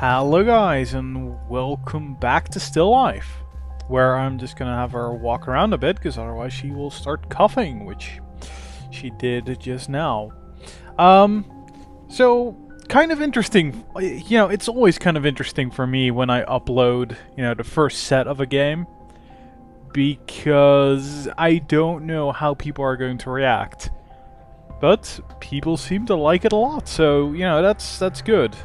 Hello guys and welcome back to Still Life, where I'm just gonna have her walk around a bit because otherwise she will start coughing, which she did just now. So kind of interesting, it's always kind of interesting for me when I upload, the first set of a game, because I don't know how people are going to react. But people seem to like it a lot, so, that's good.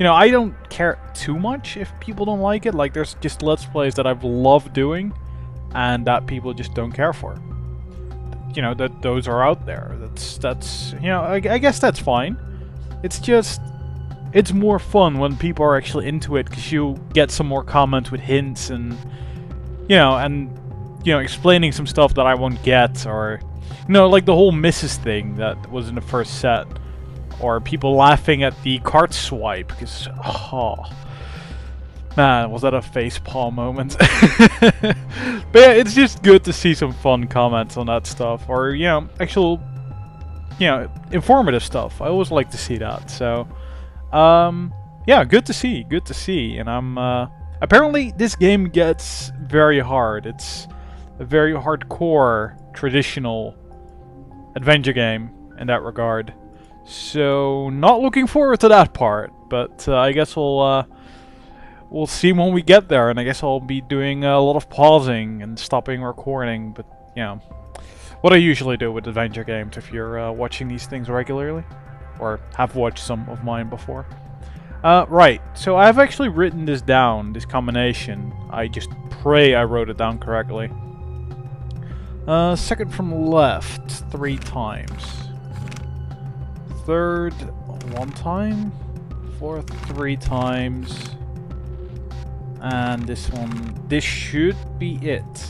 I don't care too much if people don't like it. Like, there's just Let's Plays that I've loved doing, and that people just don't care for. That those are out there. That's I guess that's fine. It's just, it's more fun when people are actually into it, because you get some more comments with hints and, explaining some stuff that I won't get, or, like the whole Mrs. thing that was in the first set. Or people laughing at the cart swipe, because, oh, man, was that a facepalm moment. But yeah, it's just good to see some fun comments on that stuff, or, actual, informative stuff. I always like to see that, so, yeah, good to see, and I'm, apparently this game gets very hard. It's a very hardcore, traditional adventure game in that regard. So, not looking forward to that part, but I guess we'll see when we get there, and I guess I'll be doing a lot of pausing and stopping recording, but, what I usually do with adventure games if you're watching these things regularly, or have watched some of mine before. Right, so I've actually written this down, this combination. I just pray I wrote it down correctly. Second from left, 3 times. Third, 1 time. Fourth, 3 times. And this one, this should be it.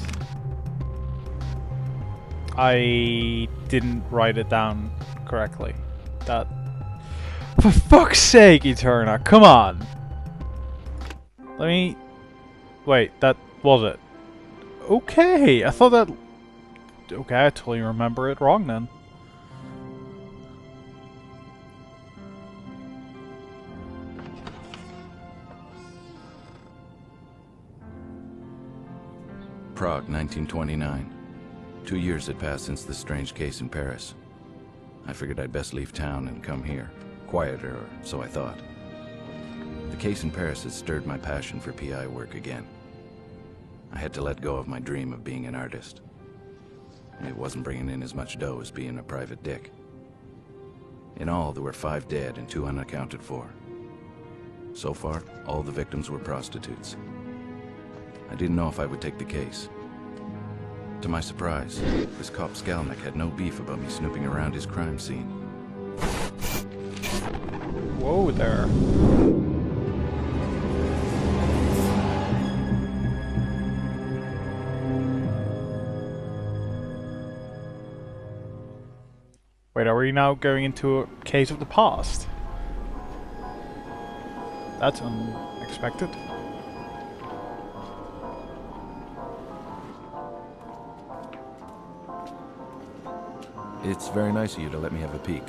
I didn't write it down correctly. That... For fuck's sake, Eterna, come on! Let me... Wait, that was it. Okay, I thought that... Okay, I totally remember it wrong then. Prague, 1929. 2 years had passed since the strange case in Paris. I figured I'd best leave town and come here. Quieter, or so I thought. The case in Paris had stirred my passion for PI work again. I had to let go of my dream of being an artist. It wasn't bringing in as much dough as being a private dick. In all, there were 5 dead and 2 unaccounted for. So far, all the victims were prostitutes. I didn't know if I would take the case. To my surprise, this cop Skalnik had no beef about me snooping around his crime scene. Whoa there. Wait, are we now going into a case of the past? That's unexpected. It's very nice of you to let me have a peek.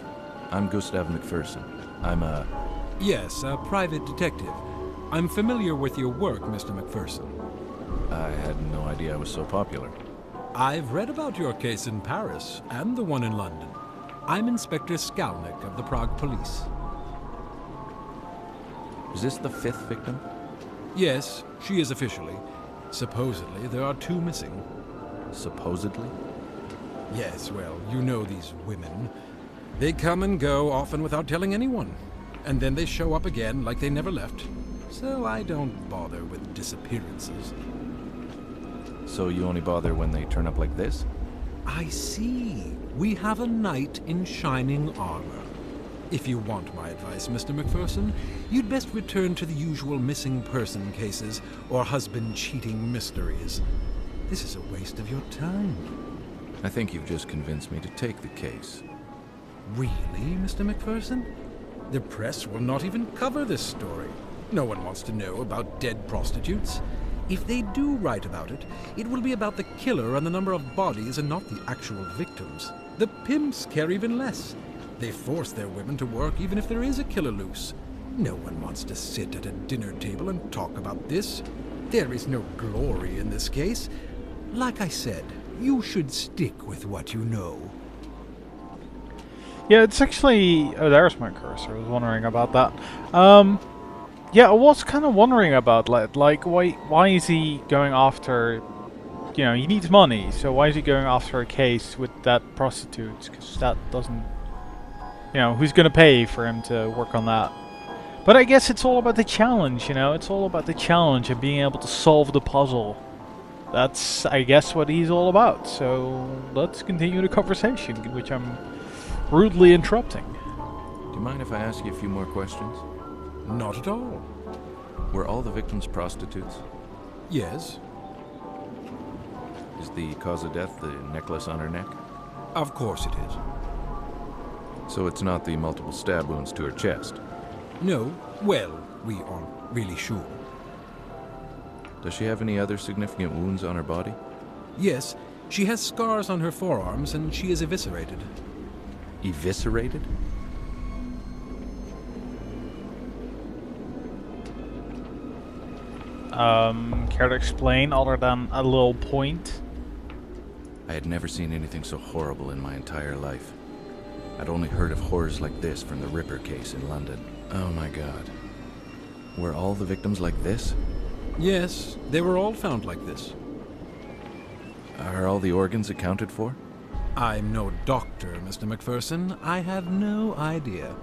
I'm Gustav Mcpherson. I'm a... Yes, a private detective. I'm familiar with your work, Mr. Mcpherson. I had no idea I was so popular. I've read about your case in Paris, and the one in London. I'm Inspector Skalnik of the Prague Police. Is this the 5th victim? Yes, she is officially. Supposedly, there are 2 missing. Supposedly? Yes, well, you know these women. They come and go, often without telling anyone. And then they show up again like they never left. So I don't bother with disappearances. So you only bother when they turn up like this? I see. We have a knight in shining armor. If you want my advice, Mr. Mcpherson, you'd best return to the usual missing person cases or husband cheating mysteries. This is a waste of your time. I think you've just convinced me to take the case. Really, Mr. Mcpherson? The press will not even cover this story. No one wants to know about dead prostitutes. If they do write about it, it will be about the killer and the number of bodies and not the actual victims. The pimps care even less. They force their women to work even if there is a killer loose. No one wants to sit at a dinner table and talk about this. There is no glory in this case. Like I said, you should stick with what you know. Yeah, it's actually... Oh, there's my cursor. I was wondering about that. Yeah, I was kind of wondering about, like why is he going after... You know, he needs money, so why is he going after a case with that prostitute? Because that doesn't... You know, who's going to pay for him to work on that? But I guess it's all about the challenge, you know? It's all about the challenge and being able to solve the puzzle. That's, I guess, what he's all about. So, let's continue the conversation, which I'm rudely interrupting. Do you mind if I ask you a few more questions? Not at all. Were all the victims prostitutes? Yes, Is the cause of death the necklace on her neck? of course it is. So it's not the multiple stab wounds to her chest? No, well, we aren't really sure. Does she have any other significant wounds on her body? Yes, she has scars on her forearms and she is eviscerated. Eviscerated? Care to explain other than a little point? I had never seen anything so horrible in my entire life. I'd only heard of horrors like this from the Ripper case in London. Oh my god. Were all the victims like this? Yes, they were all found like this. Are all the organs accounted for? I'm no doctor, Mr. Mcpherson. I have no idea.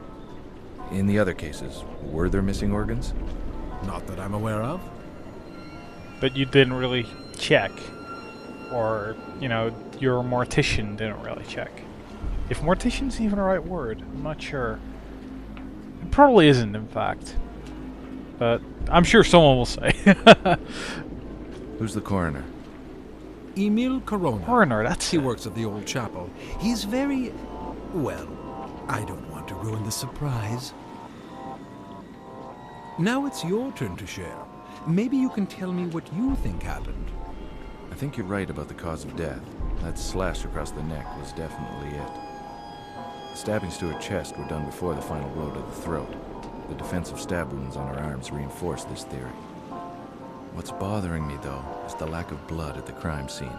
In the other cases, were there missing organs? Not that I'm aware of. But you didn't really check. Or, you know, your mortician didn't really check. If mortician's even the right word, I'm not sure. It probably isn't, in fact. But I'm sure someone will say. Who's the coroner? Emil Corona. Coroner, that's He it. works at the old chapel. He's very... well, I don't want to ruin the surprise. Now it's your turn to share. Maybe you can tell me what you think happened. I think you're right about the cause of death. That slash across the neck was definitely it. The stabbings to her chest were done before the final blow to the throat. The defensive stab wounds on her arms reinforce this theory. What's bothering me, though, is the lack of blood at the crime scene.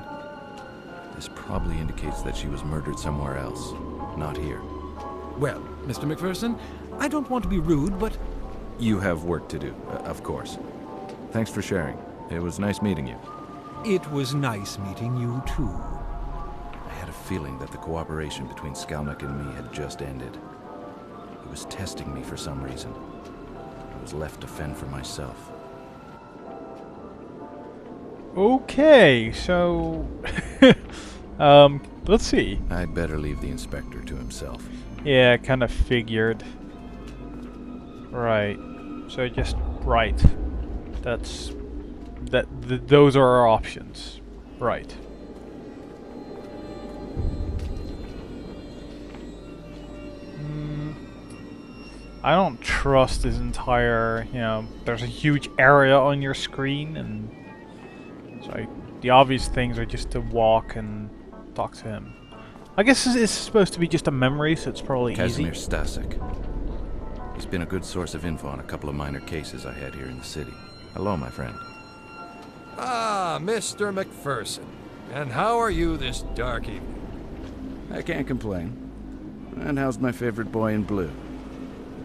This probably indicates that she was murdered somewhere else, not here. Well, Mr. Mcpherson, I don't want to be rude, but... You have work to do, of course. Thanks for sharing. It was nice meeting you. it was nice meeting you, too. I had a feeling that the cooperation between Skalnik and me had just ended. He was testing me for some reason. I was left to fend for myself. Okay, so... let's see. I'd better leave the inspector to himself. Yeah, kind of figured. Right. So just right. That's... those are our options. Right. I don't trust this entire, there's a huge area on your screen, and so the obvious things are just to walk and talk to him. I guess it's supposed to be just a memory, so it's probably easy. Casimir Stasek. He's been a good source of info on a couple of minor cases I had here in the city. Hello, my friend. Ah, Mr. Mcpherson. And how are you this dark evening? I can't complain. And how's my favorite boy in blue?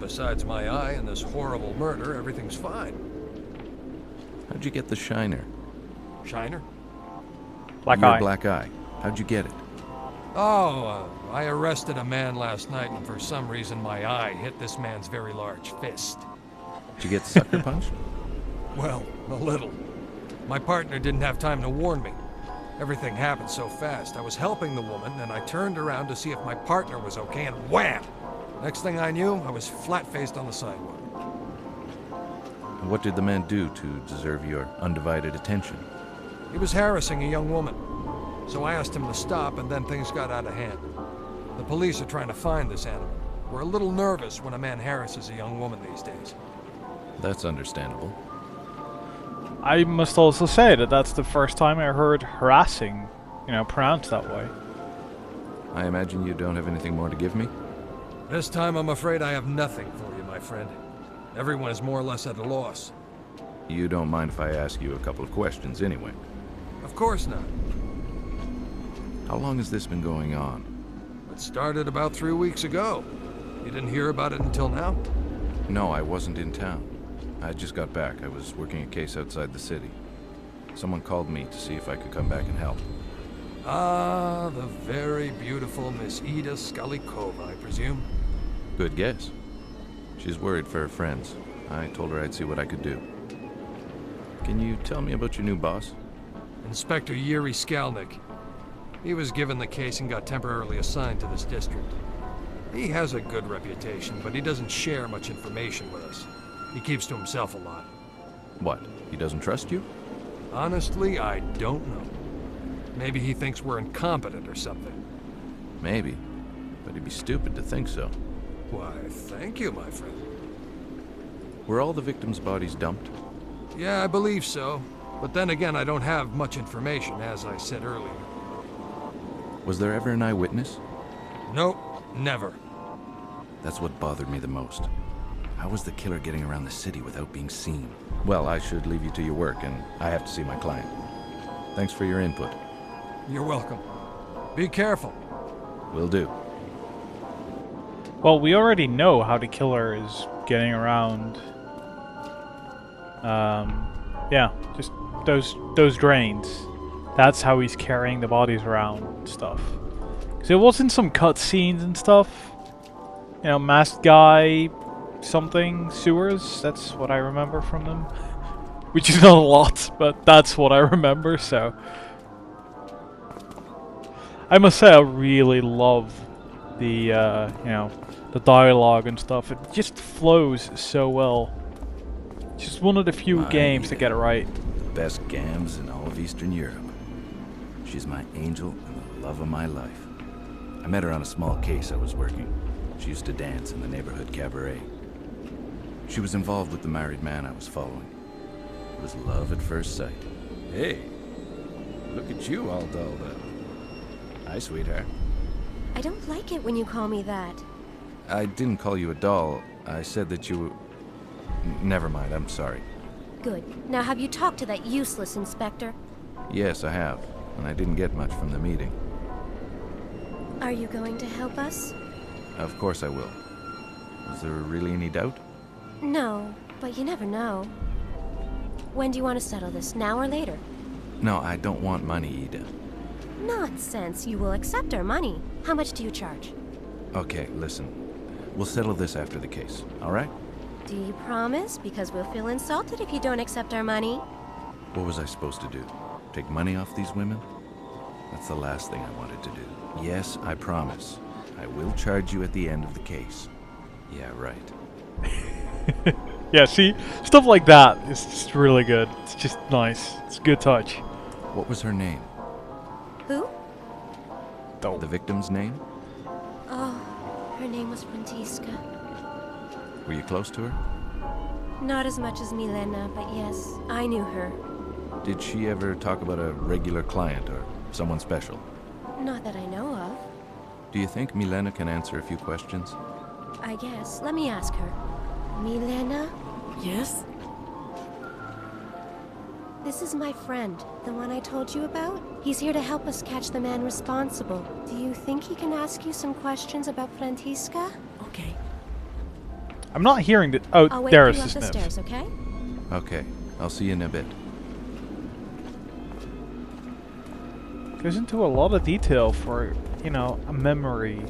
Besides my eye and this horrible murder, everything's fine. How'd you get the shiner? Shiner? Black Your eye. black eye. How'd you get it? Oh, I arrested a man last night, and for some reason my eye hit this man's very large fist. Did you get sucker punched? Well, a little. My partner didn't have time to warn me. Everything happened so fast. I was helping the woman, and I turned around to see if my partner was okay, and wham! Next thing I knew, I was flat-faced on the sidewalk. And what did the man do to deserve your undivided attention? He was harassing a young woman. So I asked him to stop, and then things got out of hand. The police are trying to find this animal. We're a little nervous when a man harasses a young woman these days. That's understandable. I must also say that that's the first time I heard harassing, pronounced that way. I imagine you don't have anything more to give me? This time I'm afraid I have nothing for you, my friend. Everyone is more or less at a loss. You don't mind if I ask you a couple of questions anyway? Of course not. How long has this been going on? It started about 3 weeks ago. You didn't hear about it until now? No, I wasn't in town. I just got back. I was working a case outside the city. Someone called me to see if I could come back and help. Ah, the very beautiful Miss Ida Skalikova, I presume? Good guess. She's worried for her friends. I told her I'd see what I could do. Can you tell me about your new boss? Inspector Yuri Skalnik. He was given the case and got temporarily assigned to this district. He has a good reputation, but he doesn't share much information with us. He keeps to himself a lot. What? He doesn't trust you? Honestly, I don't know. Maybe he thinks we're incompetent or something. Maybe. But he'd be stupid to think so. Why, thank you, my friend. Were all the victims' bodies dumped? Yeah, I believe so. But then again, I don't have much information, as I said earlier. Was there ever an eyewitness? Nope, never. That's what bothered me the most. How was the killer getting around the city without being seen? Well, I should leave you to your work, and I have to see my client. Thanks for your input. You're welcome. Be careful. Will do. Well, we already know how the killer is getting around. Yeah, just those drains. That's how he's carrying the bodies around and stuff. Because it wasn't some cutscenes and stuff. You know, masked guy, something, sewers. That's what I remember from them. Which is not a lot, but that's what I remember, so. I must say I really love the, you know, the dialogue and stuff. It just flows so well. Just one of the few games that get it right. The best gams in all of Eastern Europe. She's my angel and the love of my life. I met her on a small case I was working. She used to dance in the neighborhood cabaret. She was involved with the married man I was following. It was love at first sight. Hey, look at you all dolled up. Hi, sweetheart. I don't like it when you call me that. I didn't call you a doll. I said that you... Never mind, I'm sorry. Good. Now have you talked to that useless inspector? Yes, I have. And I didn't get much from the meeting. Are you going to help us? Of course I will. Is there really any doubt? No, but you never know. When do you want to settle this, now or later? No, I don't want money, Ida. Nonsense. You will accept our money. How much do you charge? Okay, listen. We'll settle this after the case, all right? Do you promise? Because we'll feel insulted if you don't accept our money. What was I supposed to do? Take money off these women? That's the last thing I wanted to do. Yes, I promise. I will charge you at the end of the case. Yeah, right. Yeah, see? Stuff like that is just really good. It's just nice. It's a good touch. What was her name? Who? The victim's name? Oh, her name was Frantiska. Were you close to her? Not as much as Milena, but yes, I knew her. Did she ever talk about a regular client or someone special? Not that I know of. Do you think Milena can answer a few questions? I guess. Let me ask her. Milena? Yes? This is my friend, the one I told you about. He's here to help us catch the man responsible. Do you think he can ask you some questions about Frantiska? Okay. I'm not hearing the... Oh, I'll wait there for is you the up the sniff. stairs, okay? Okay, I'll see you in a bit. Goes into a lot of detail for, you know, a memory.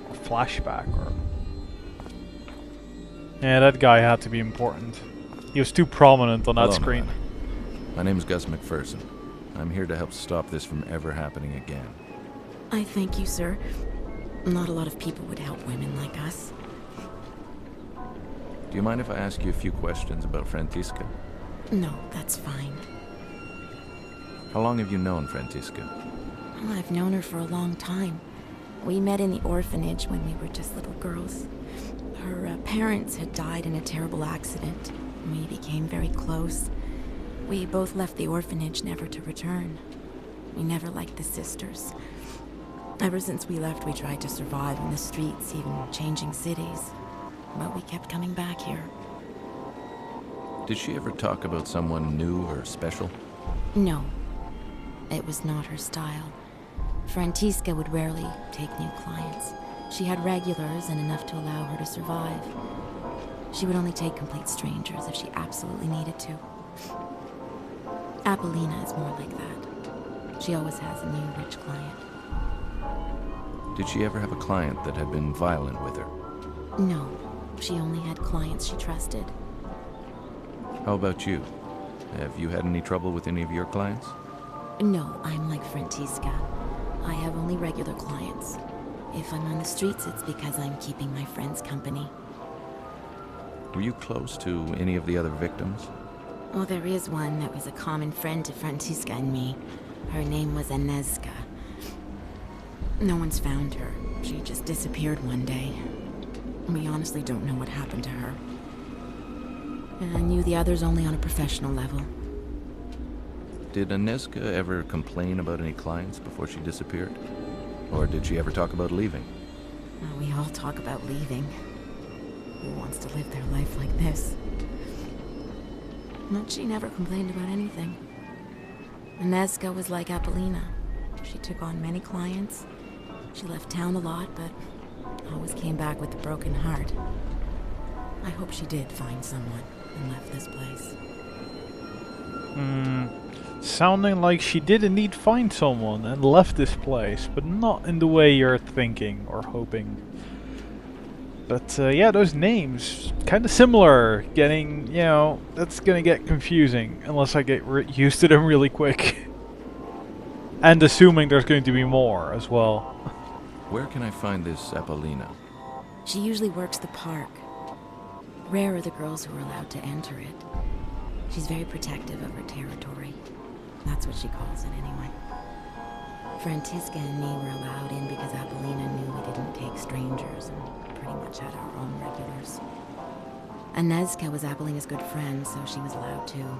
A flashback or... Yeah, that guy had to be important. He was too prominent on that Hello, screen. Milena. My name is Gustav Mcpherson. I'm here to help stop this from ever happening again. I thank you, sir. Not a lot of people would help women like us. Do you mind if I ask you a few questions about Frantiska? No, that's fine. How long have you known Frantiska? Well, I've known her for a long time. We met in the orphanage when we were just little girls. Her parents had died in a terrible accident. We became very close. We both left the orphanage never to return. We never liked the sisters. Ever since we left, we tried to survive in the streets, even changing cities. But we kept coming back here. Did she ever talk about someone new or special? No. It was not her style. Frantiska would rarely take new clients. She had regulars and enough to allow her to survive. She would only take complete strangers if she absolutely needed to. Apollina is more like that. She always has a new rich client. Did she ever have a client that had been violent with her? No. She only had clients she trusted. How about you? Have you had any trouble with any of your clients? No, I'm like Frantiska. I have only regular clients. If I'm on the streets, it's because I'm keeping my friends company. Were you close to any of the other victims? Oh, there is one that was a common friend to Frantiska and me. Her name was Agnieszka. No one's found her. She just disappeared one day. We honestly don't know what happened to her. I knew the others only on a professional level. Did Agnieszka ever complain about any clients before she disappeared? Or did she ever talk about leaving? Oh, we all talk about leaving. Who wants to live their life like this? But she never complained about anything. Agnieszka was like Apollina. She took on many clients. She left town a lot, but always came back with a broken heart. I hope she did find someone and left this place. Sounding like she did indeed find someone and left this place, but not in the way you're thinking or hoping. But yeah, those names, kind of similar. Getting, you know, that's gonna get confusing unless I get used to them really quick. And assuming there's going to be more as well. Where can I find this Apollina? She usually works the park. Rare are the girls who are allowed to enter it. She's very protective of her territory. That's what she calls it anyway. Frantiska and me were allowed in because Apollina knew we didn't take strangers and pretty much had our own regulars. Agnieszka was Apollina's good friend, so she was allowed too.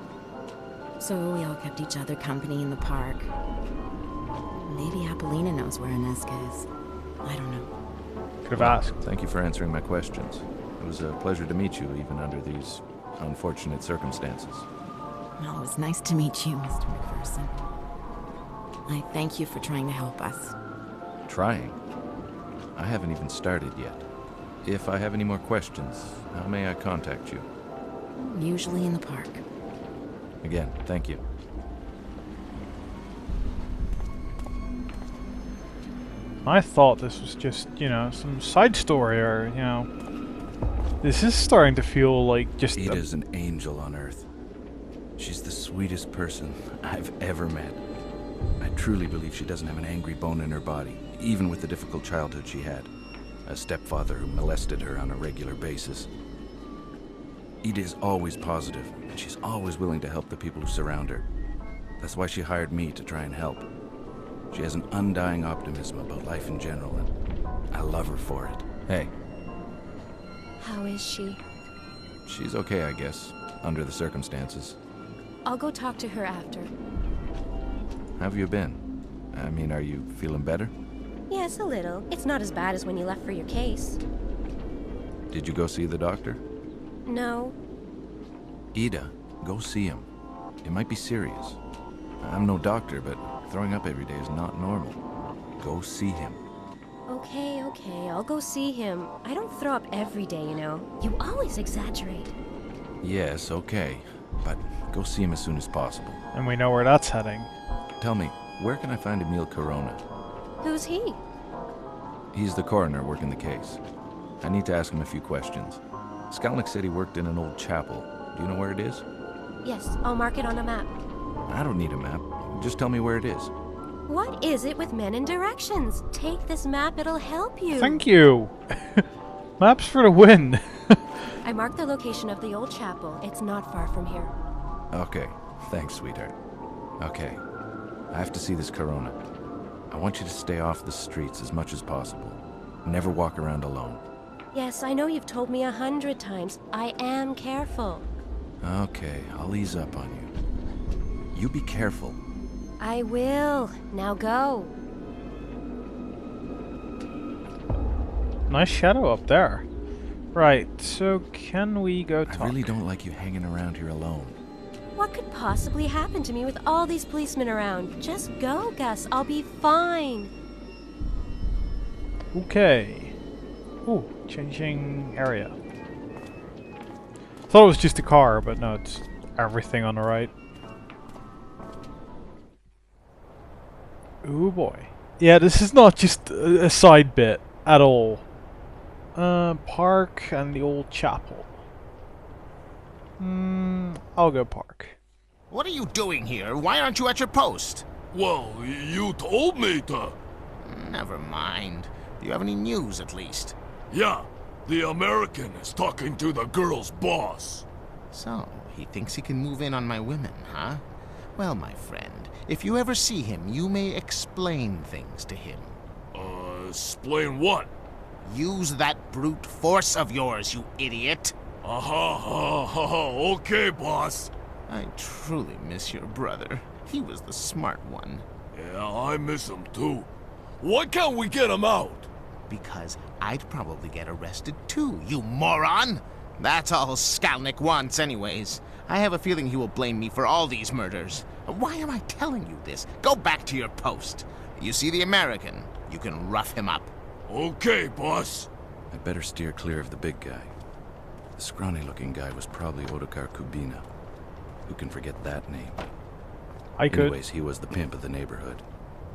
So we all kept each other company in the park. Maybe Apollina knows where Agnieszka is. I don't know. Could have asked. Thank you for answering my questions. It was a pleasure to meet you, even under these unfortunate circumstances. Well, it was nice to meet you, Mr. Mcpherson. I thank you for trying to help us. Trying? I haven't even started yet. If I have any more questions, how may I contact you? Usually in the park. Again, thank you. I thought this was just, you know, some side story or, you know... This is starting to feel like just Ida's an angel on Earth. She's the sweetest person I've ever met. I truly believe she doesn't have an angry bone in her body, even with the difficult childhood she had. A stepfather who molested her on a regular basis. Ida is always positive, and she's always willing to help the people who surround her. That's why she hired me to try and help. She has an undying optimism about life in general, and I love her for it. Hey. How is she? She's okay, I guess, under the circumstances. I'll go talk to her after. How have you been? I mean, are you feeling better? Yes, a little. It's not as bad as when you left for your case. Did you go see the doctor? No. Ida, go see him. It might be serious. I'm no doctor, but throwing up every day is not normal. Go see him. Okay, I'll go see him. I don't throw up every day, you know. You always exaggerate. Yes, okay. But go see him as soon as possible. and we know where that's heading. Tell me, where can I find Emil Corona? Who's he? He's the coroner working the case. I need to ask him a few questions. Skalnik said he worked in an old chapel. Do you know where it is? Yes, I'll mark it on a map. I don't need a map. Just tell me where it is. What is it with men and directions? Take this map, it'll help you. Thank you! Maps for the win! I marked the location of the old chapel. It's not far from here. Okay, thanks, sweetheart. Okay, I have to see this Corona. I want you to stay off the streets as much as possible. Never walk around alone. Yes, I know you've told me 100 times. I am careful. Okay, I'll ease up on you. You be careful. I will. Now go. Nice shadow up there. Right, so can we go talk? I really don't like you hanging around here alone. What could possibly happen to me with all these policemen around? Just go, Gus. I'll be fine. Okay. Ooh, changing area. Thought it was just a car, but no, it's everything on the right. Ooh boy. Yeah, this is not just a side bit at all. Park and the old chapel. I'll go park. What are you doing here? Why aren't you at your post? Well, you told me to. Never mind. Do you have any news, at least? Yeah, the American is talking to the girl's boss. So, he thinks he can move in on my women, huh? Well, my friend, if you ever see him, you may explain things to him. Explain what? Use that brute force of yours, you idiot! Okay, boss. I truly miss your brother. He was the smart one. Yeah, I miss him too. Why can't we get him out? Because I'd probably get arrested too, you moron! That's all Skalnick wants anyways. I have a feeling he will blame me for all these murders. Why am I telling you this? Go back to your post. You see the American? You can rough him up. Okay, boss. I'd better steer clear of the big guy. The scrawny-looking guy was probably Ottokar Kubina. Who can forget that name? I could. Anyways, he was the pimp of the neighborhood.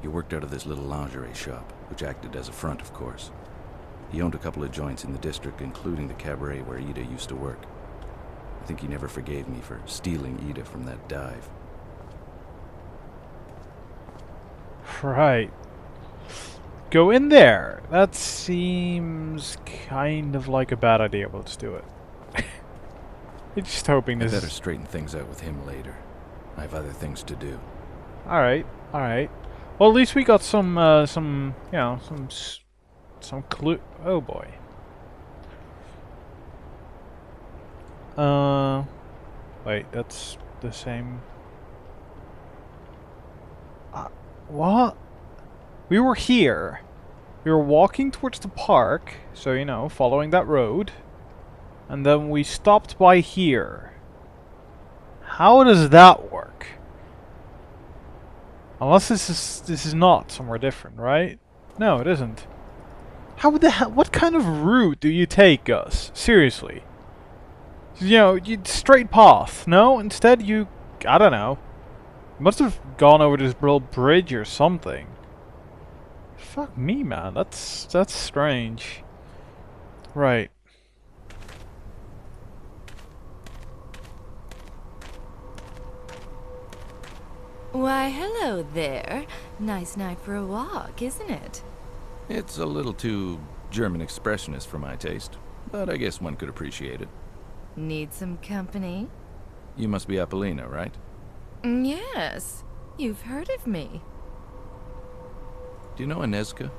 He worked out of this little lingerie shop, which acted as a front, of course. He owned a couple of joints in the district, including the cabaret where Ida used to work. I think he never forgave me for stealing Ida from that dive. Right. Go in there. That seems kind of like a bad idea, but let's do it. I'm just hoping I this better is... straighten things out with him later. I have other things to do. Alright, alright. Well, at least we got some you know, some clue. Oh boy. Wait, that's the same. What? We were here. We were walking towards the park, so you know, following that road. And then we stopped by here. How does that work? Unless this is not somewhere different, right? No, it isn't. How the hell? What kind of route do you take, Gus? Seriously. You know, you straight path. No, instead you, I don't know. You must have gone over this bridge or something. Fuck me, man. That's strange. Right. Why, hello there. Nice night for a walk, isn't it? It's a little too German expressionist for my taste, but I guess one could appreciate it. Need some company? You must be Apollina, right? Yes. You've heard of me. Do you know Inezka?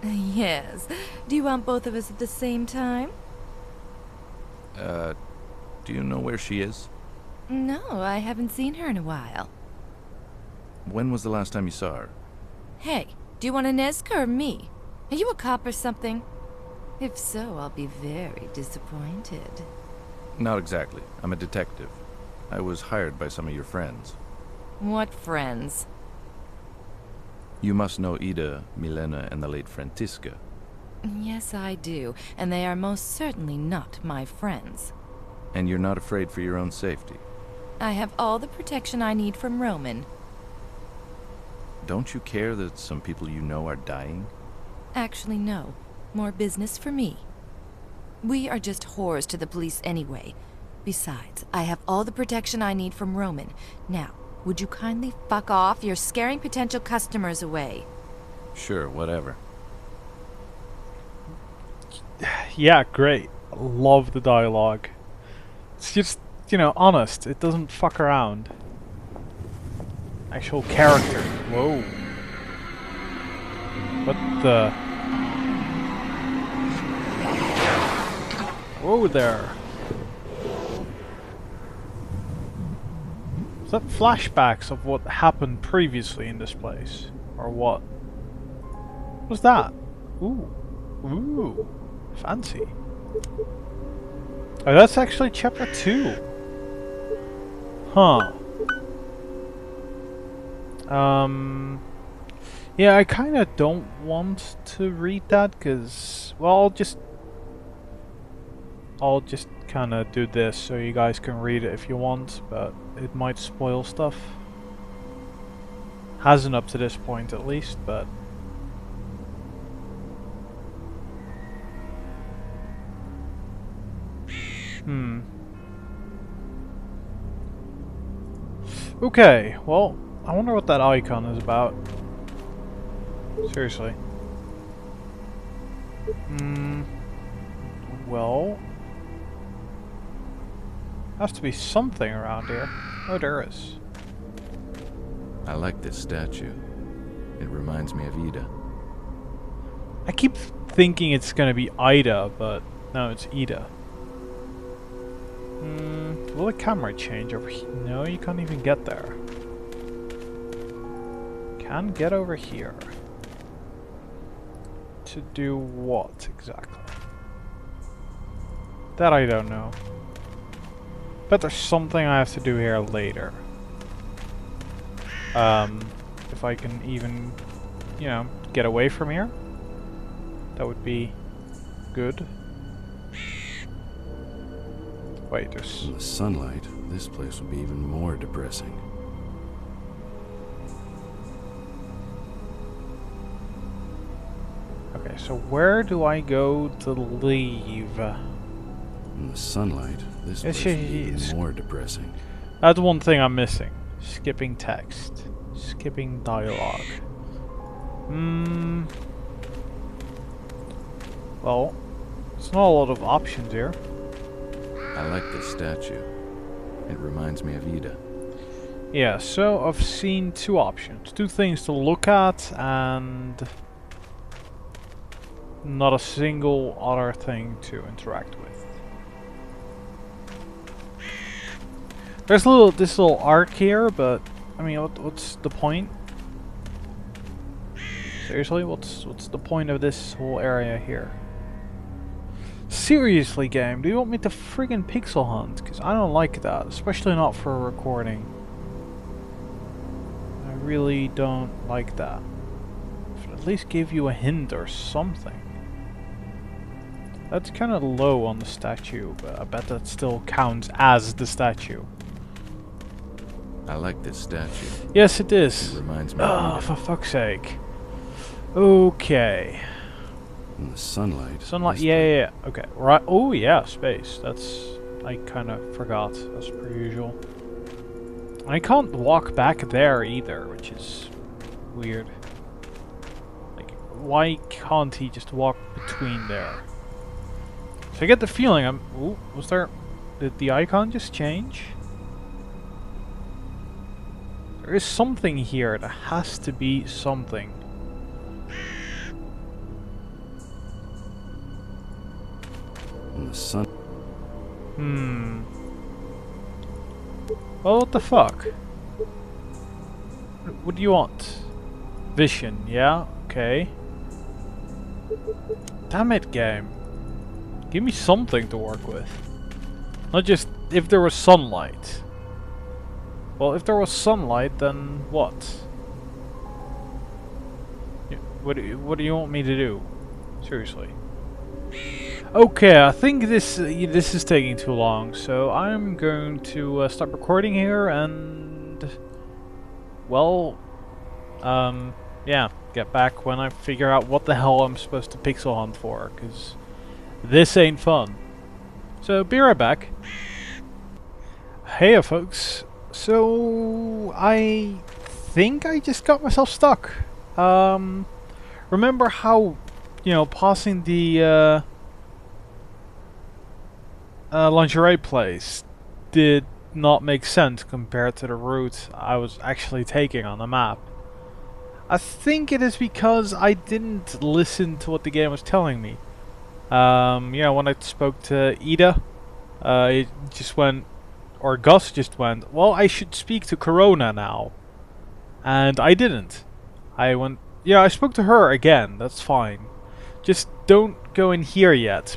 Yes. Do you want both of us at the same time? Do you know where she is? No, I haven't seen her in a while. When was the last time you saw her? Hey, do you want Inezka or me? Are you a cop or something? If so, I'll be very disappointed. Not exactly. I'm a detective. I was hired by some of your friends. What friends? You must know Ida, Milena, and the late Frantiska. Yes, I do, and they are most certainly not my friends. And you're not afraid for your own safety? I have all the protection I need from Roman. Don't you care that some people you know are dying? Actually, no. More business for me. We are just whores to the police anyway. Besides, I have all the protection I need from Roman. Now, would you kindly fuck off? You're scaring potential customers away. Sure, whatever. Yeah, great. Love the dialogue. It's just, you know, honest. It doesn't fuck around. Actual character. Whoa. What the... Whoa there. Is that flashbacks of what happened previously in this place? Or what? What's that? Ooh. Ooh, fancy. Oh, that's actually chapter 2. Huh. Yeah, I kind of don't want to read that because, well, I'll just kind of do this so you guys can read it if you want, but it might spoil stuff. Hasn't up to this point at least, but okay, well, I wonder what that icon is about. Seriously. Well, has to be something around here. Oh, there is. I like this statue. It reminds me of Ida. I keep thinking it's gonna be Ida, but no, it's Ida. Will the camera change over here? No, you can't even get there. Can get over here. To do what exactly? That I don't know. But there's something I have to do here later. If I can even, you know, get away from here, that would be good. Wait, there's... In the sunlight, this place would be even more depressing. Okay, so where do I go to leave? In the sunlight, this place would be even more depressing. That's one thing I'm missing. Skipping text. Skipping dialogue. Well, there's not a lot of options here. I like this statue. It reminds me of Ida. Yeah, so I've seen two options. Two things to look at and not a single other thing to interact with. There's this little arc here, but I mean, what's the point? Seriously, what's the point of this whole area here? Seriously, game, do you want me to friggin' pixel hunt? Because I don't like that, especially not for a recording. I really don't like that. Should at least give you a hint or something. That's kind of low on the statue, but I bet that still counts as the statue. I like this statue. Yes, it is. It reminds me of Ida. Oh, for fuck's sake. Okay. In the sunlight. Sunlight, yeah. Okay, right. Oh, yeah, space. That's... I kind of forgot, as per usual. I can't walk back there either, which is weird. Like, why can't he just walk between there? So I get the feeling I'm... Ooh, was there... Did the icon just change? There is something here. There has to be something. In the sun. Well, what the fuck? What do you want? Vision, yeah? Okay. Damn it, game. Give me something to work with. Not just if there was sunlight. Well, if there was sunlight, then what? What do you want me to do? Seriously. Okay, I think this is taking too long, so I'm going to stop recording here and, well, yeah, get back when I figure out what the hell I'm supposed to pixel hunt for, because this ain't fun. So, be right back. Hey folks, so I think I just got myself stuck. Remember how, you know, passing the lingerie place did not make sense compared to the route I was actually taking on the map. I think it is because I didn't listen to what the game was telling me. You know, when I spoke to Ida, it just went, or Gus just went, well, I should speak to Corona now. And I didn't. I went, yeah, I spoke to her again, that's fine. Just don't go in here yet.